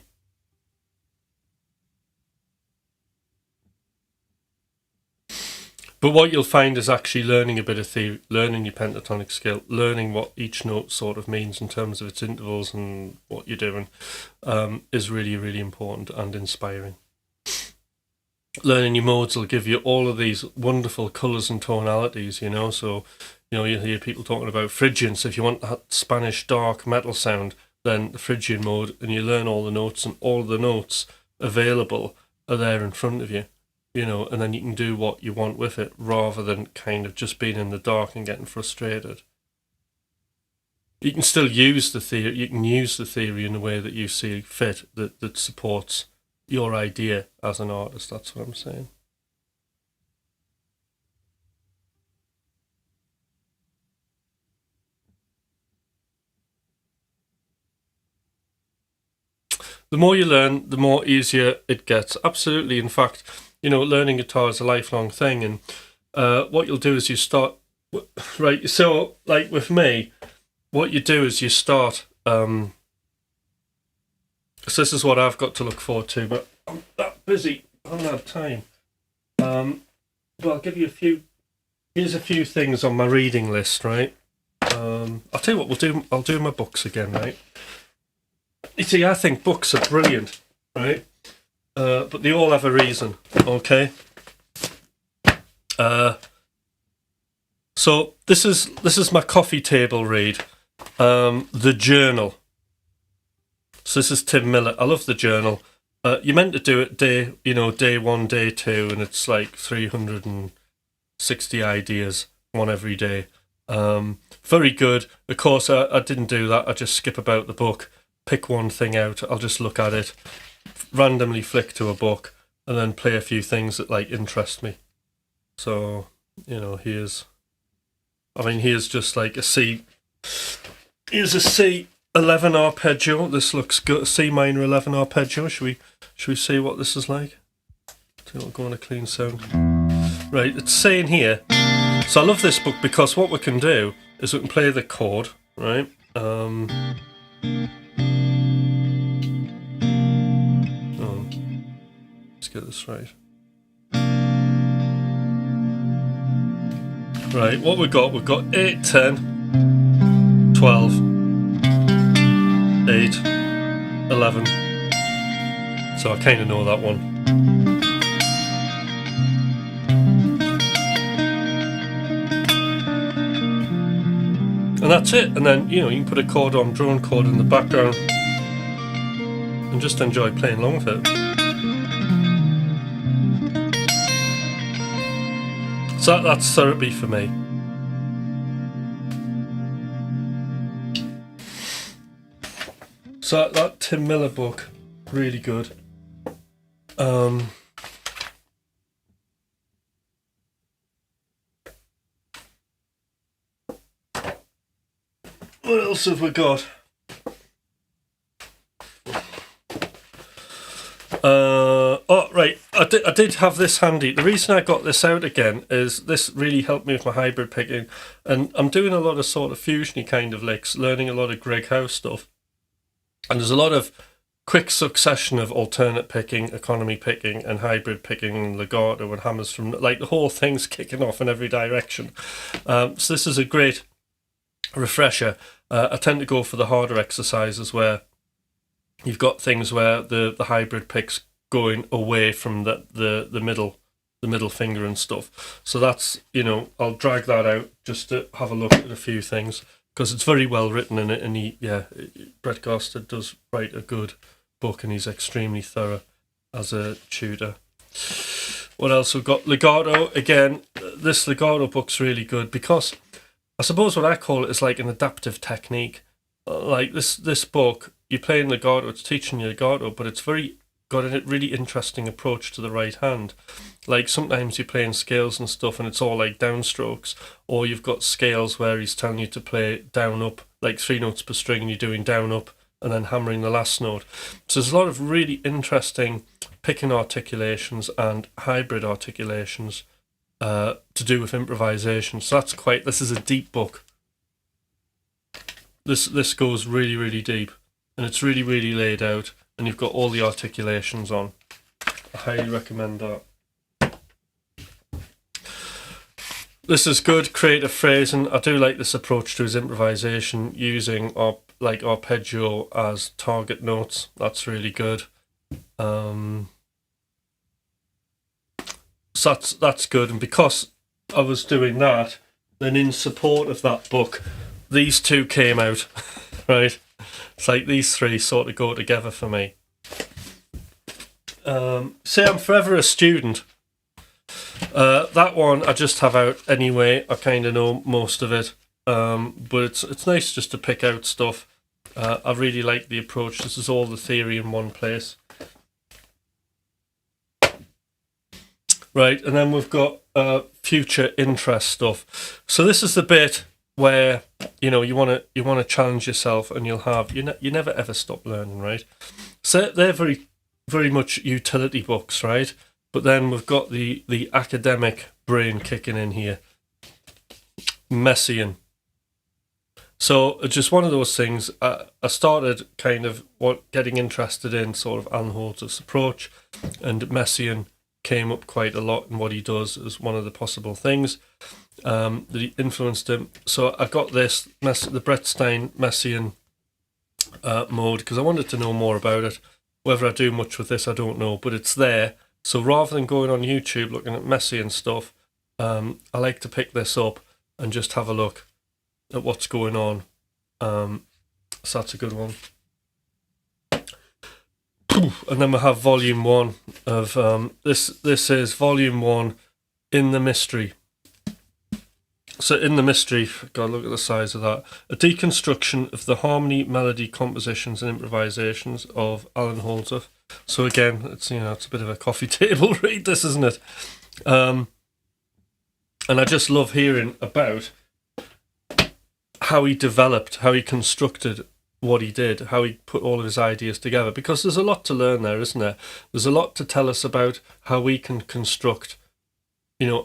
But what you'll find is actually learning a bit of theory, learning your pentatonic scale, learning what each note sort of means in terms of its intervals and what you're doing, is really, really important and inspiring. Learning your modes will give you all of these wonderful colours and tonalities, you know, so, you know, you hear people talking about Phrygian, so if you want that Spanish dark metal sound, then the Phrygian mode, and you learn all the notes, and all the notes available are there in front of you, you know, and then you can do what you want with it, rather than kind of just being in the dark and getting frustrated. You can still use the theory, you can use the theory in a way that you see fit, that supports your idea as an artist, that's what I'm saying. The more you learn, the more easier it gets. Absolutely. In fact, you know, learning guitar is a lifelong thing, and what you'll do is you start, right, so like with me, what you do is you start, so this is what I've got to look forward to, but I'm that busy, I don't have time. But I'll give you here's a few things on my reading list, right? I'll tell you what I'll do my books again, right? You see, I think books are brilliant, right? But they all have a reason, okay? So this is my coffee table read, The Journal. So this is Tim Miller. I love The Journal. You're meant to do it day 1, day 2, and it's like 360 ideas, one every day. Very good. Of course, I didn't do that. I just skip about the book, pick one thing out. I'll just look at it, randomly flick to a book, and then play a few things that like interest me. So, you know, here's just like a C. Here's a C11 arpeggio. This looks good. C minor 11 arpeggio. Should we see what this is like? So we'll go on a clean sound. Right, it's saying here. So I love this book because what we can do is we can play the chord, right? Let's get this right. Right, what we've got 8, 10, 12, 8, 11. So I kind of know that one. And that's it. And then, you know, you can put a chord on, drone chord in the background, and just enjoy playing along with it. So that's therapy for me. So that Tim Miller book, really good. What else have we got? I did have this handy. The reason I got this out again is this really helped me with my hybrid picking, and I'm doing a lot of sort of fusiony kind of licks, learning a lot of Greg House stuff, and there's a lot of quick succession of alternate picking, economy picking, and hybrid picking, and legato and hammers from, like, the whole thing's kicking off in every direction. So this is a great refresher. I tend to go for the harder exercises where you've got things where the hybrid picks going away from the middle finger and stuff. So that's, I'll drag that out just to have a look at a few things, because it's very well written in it, and Brett Goster does write a good book, and he's extremely thorough as a tutor. What else we've got? Legato. Again, this legato book's really good because I suppose what I call it is like an adaptive technique. Like this book, you're playing legato, it's teaching you legato, but it's got a really interesting approach to the right hand. Like sometimes you're playing scales and stuff and it's all like downstrokes, or you've got scales where he's telling you to play down up, like 3 notes per string, and you're doing down up and then hammering the last note. So there's a lot of really interesting picking articulations and hybrid articulations to do with improvisation. So this is a deep book. This goes really, really deep, and it's really, really laid out, and you've got all the articulations on. I highly recommend that. This is good, creative phrasing. I do like this approach to his improvisation, using arpeggio as target notes. That's really good. So that's good, and because I was doing that, then in support of that book, these two came out, right? It's like these three sort of go together for me. Say I'm Forever a Student. That one I just have out anyway. I kind of know most of it, but it's nice just to pick out stuff. I really like the approach. This is all the theory in one place. Right, and then we've got future interest stuff. So this is the bit where you want to challenge yourself, and you never ever stop learning, right? So they're very, very much utility books, right? But then we've got the academic brain kicking in here. Messiaen. So it's just one of those things. I started kind of getting interested in sort of Anholz's approach, and Messiaen came up quite a lot in what he does as one of the possible things that influenced him. So I got the Brett Stein Messiaen mode because I wanted to know more about it. Whether I do much with this, I don't know, but it's there. So rather than going on YouTube looking at Messiaen stuff, I like to pick this up and just have a look at what's going on. So that's a good one. And then we have volume 1 of this is volume 1, In the Mystery. So In the Mystery, God, look at the size of that. A deconstruction of the harmony, melody, compositions and improvisations of Alan Holzer. So again, it's a bit of a coffee table read, this, isn't it? And I just love hearing about how he developed, how he constructed what he did, how he put all of his ideas together, because there's a lot to learn there, isn't there? There's a lot to tell us about how we can construct,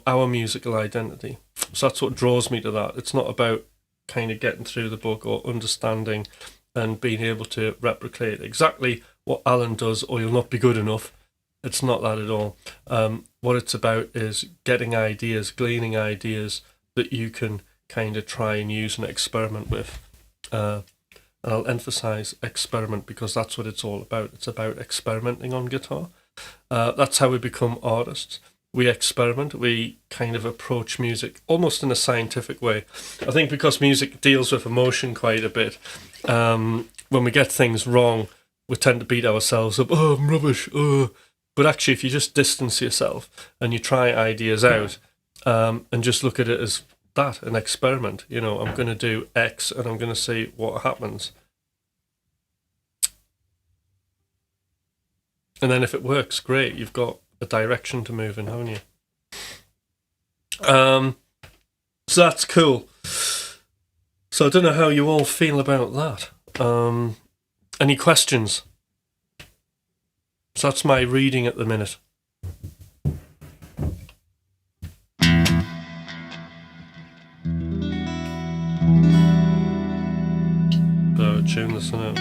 our musical identity. So that's what draws me to that. It's not about kind of getting through the book or understanding and being able to replicate exactly what Alan does, or you'll not be good enough. It's not that at all. What it's about is getting ideas, gleaning ideas that you can kind of try and use and experiment with. And I'll emphasize experiment because that's what it's all about. It's about experimenting on guitar. That's how we become artists. We experiment. We kind of approach music almost in a scientific way. I think because music deals with emotion quite a bit, when we get things wrong, we tend to beat ourselves up. Oh, I'm rubbish. Oh. But actually, if you just distance yourself and you try ideas out and just look at it as that, an experiment. I'm going to do X and I'm going to see what happens. And then if it works, great. You've got a direction to move in, haven't you? So that's cool. So I don't know how you all feel about that. Any questions? So that's my reading at the minute. tune this one out.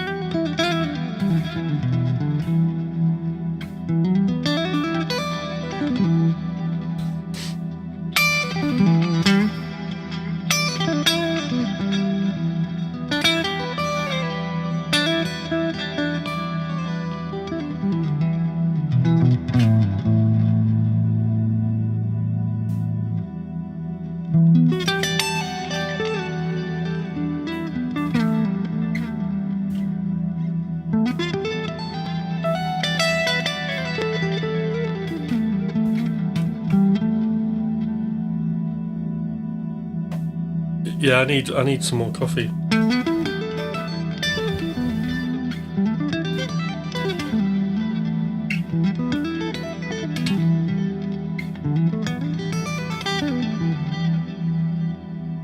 Yeah, I need some more coffee.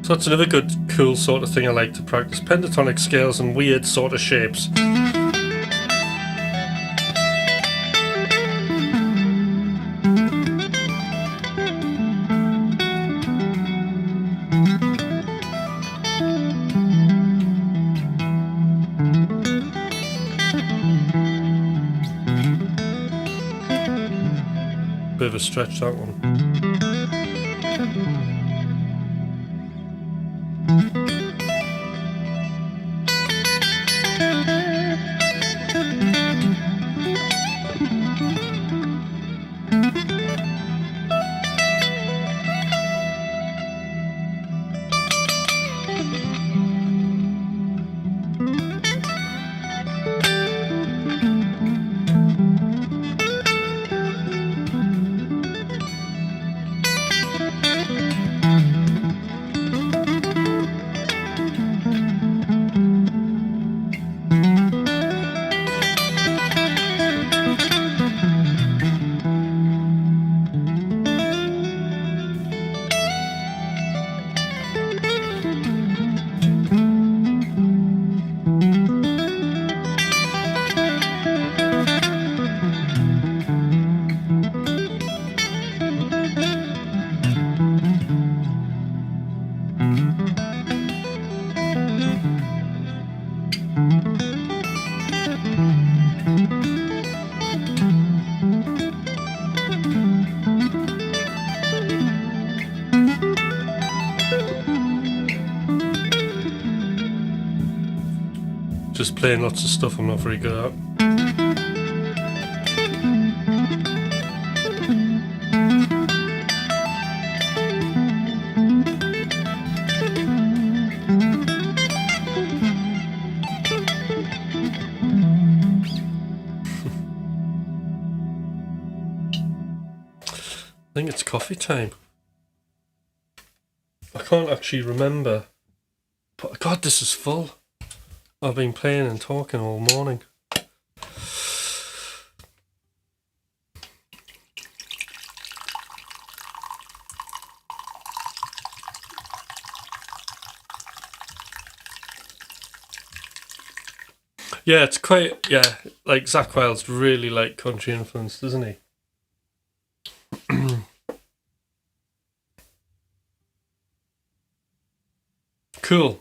So that's another good, cool sort of thing I like to practice. Pentatonic scales and weird sort of shapes. Bit of a stretch, that one. Just playing lots of stuff I'm not very good at. I think it's coffee time. I can't actually remember. But God, this is full. I've been playing and talking all morning. Yeah, it's quite, yeah, like Zach Wilde's really like country influenced, doesn't he? Cool.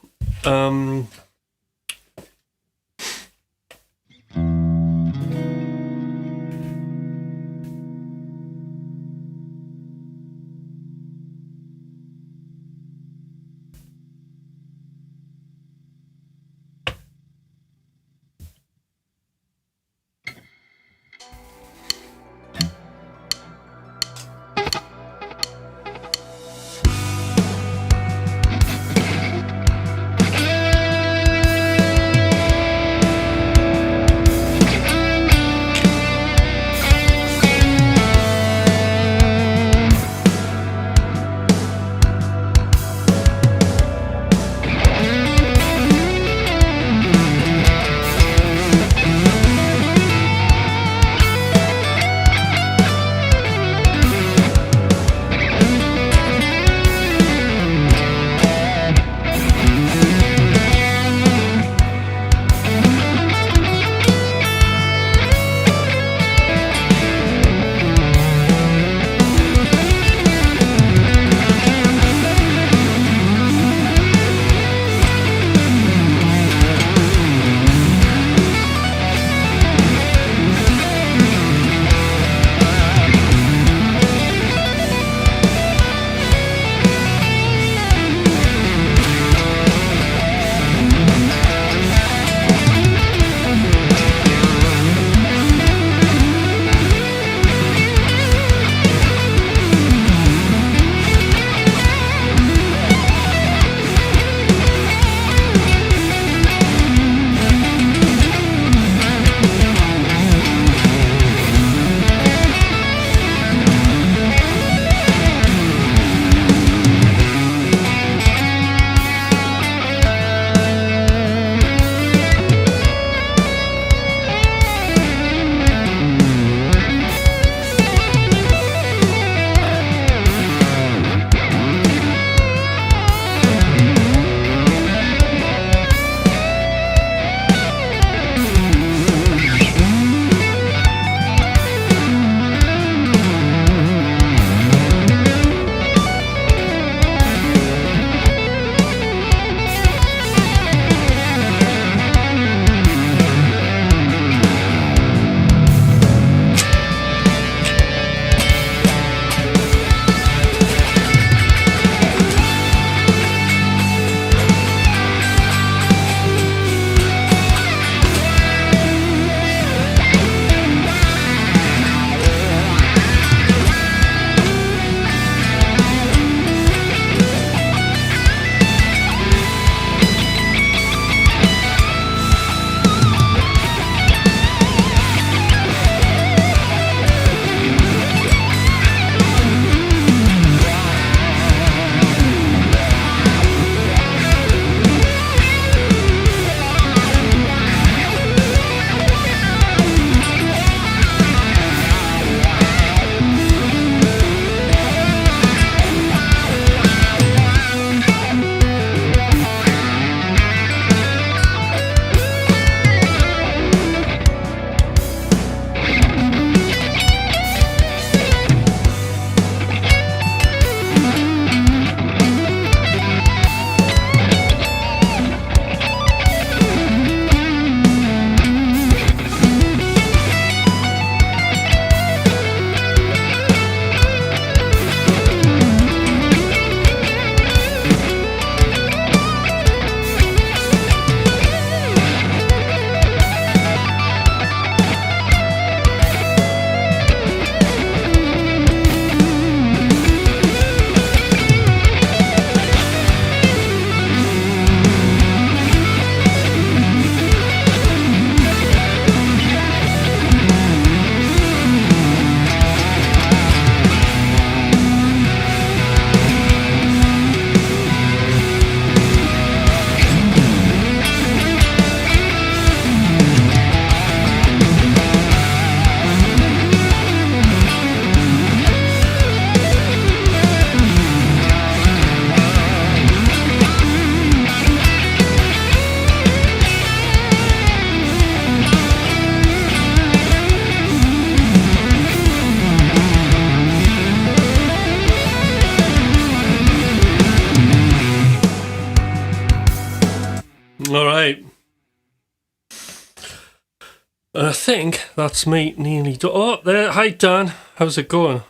And I think that's me nearly done. Oh, there. Hi, Dan. How's it going?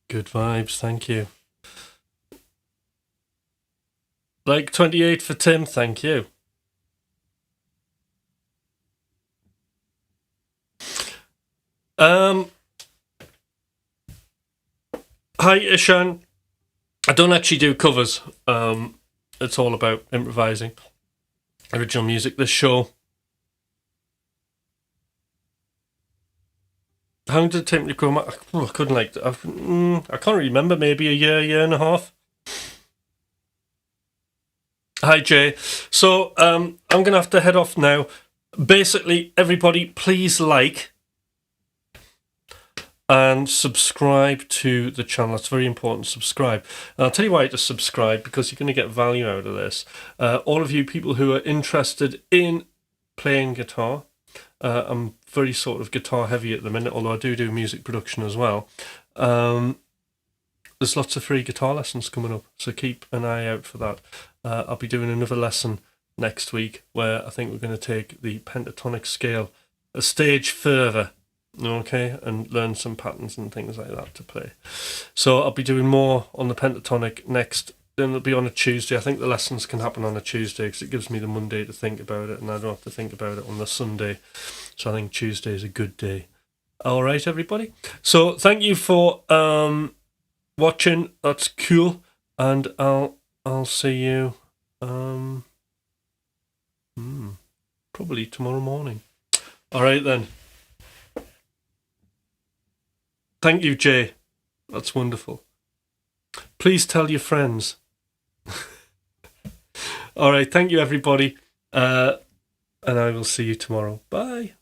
Good vibes, thank you. Like 28 for Tim, thank you. Hi, Ishan. I don't actually do covers. It's all about improvising. Original music, this show. How long did it take me to grow my... I couldn't I can't remember, maybe a year and a half. Hi, Jay. So, I'm going to have to head off now. Basically, everybody, please like and subscribe to the channel. It's very important, subscribe. And I'll tell you why to subscribe, because you're going to get value out of this. All of you people who are interested in playing guitar, I'm very sort of guitar heavy at the minute, although I do music production as well. There's lots of free guitar lessons coming up, so keep an eye out for that. I'll be doing another lesson next week where I think we're going to take the pentatonic scale a stage further, okay, and learn some patterns and things like that to play. So I'll be doing more on the pentatonic next. Then it'll be on a Tuesday. I think the lessons can happen on a Tuesday because it gives me the Monday to think about it, and I don't have to think about it on the Sunday. So I think Tuesday is a good day. All right, everybody. So thank you for watching. That's cool, and I'll see you probably tomorrow morning. All right then. Thank you, Jay. That's wonderful. Please tell your friends. All right, thank you, everybody. And I will see you tomorrow. Bye.